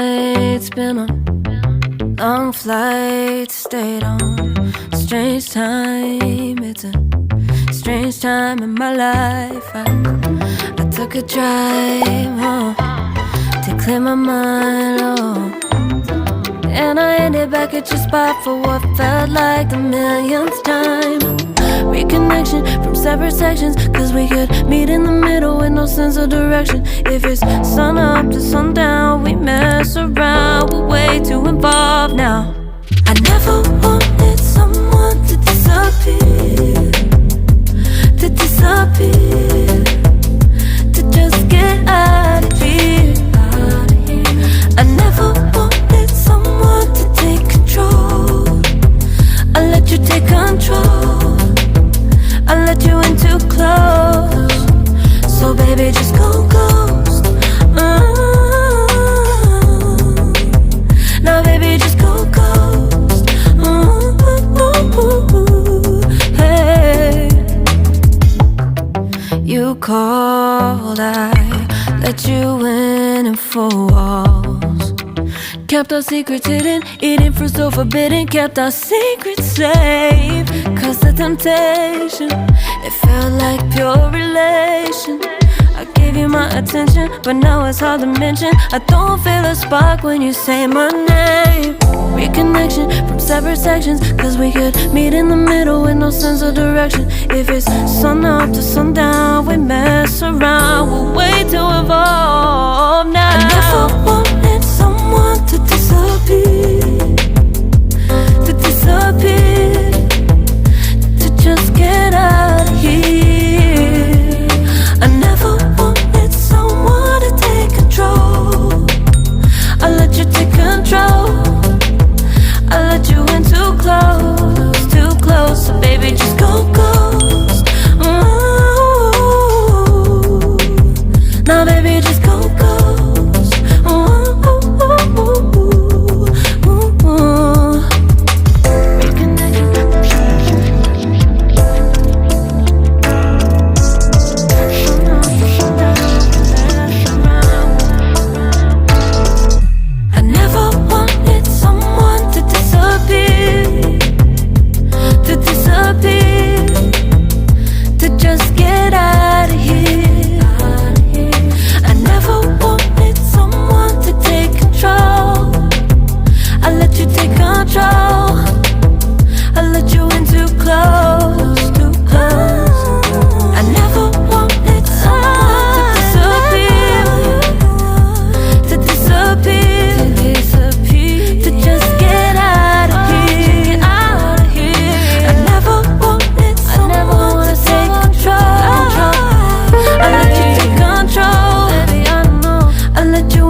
nights, been on long flights, stayed on strange time. It's a strange time in my life. I took a drive home to clear my mind, and I ended back at your spot for what felt like the millionth time. Reconnection from separate sections, cause we could meet in the middle with no sense of direction. If it's sun up to sundown, we mess around, we're way too involved now. I never wanted someone to disappear, to disappear, to just get out of here. I never wanted someone to take control. I let you take control, I let you in too close. So baby, just go ghost. Now baby, just go ghost. Hey, you called, I let you in and 4 walls. Kept our secrets hidden, eating fruit so forbidden. Kept our secrets safe, cause the temptation, it felt like pure relation. I gave you my attention, but now it's hard to mention. I don't feel a spark when you say my name. Reconnection from separate sections, cause we could meet in the middle with no sense of direction. If it's sun up to sundown, we mess around, we're way too evolved now. I never wanted someone to disappear, to disappear, to just get out of here. I never wanted someone to take control. I let you take control, I let you in too close, too close. So baby, just go ghost. Ooh. Now baby, just go ghost. I never wanted someone to disappear, to disappear, to just get out of here. I never wanted someone to take control. I let you take control, I let you in too close, too close. I never wanted someone to disappear, to disappear, to just get out of here, out of here. I never wanted someone to take control. I let you take control, baby, I know. I let you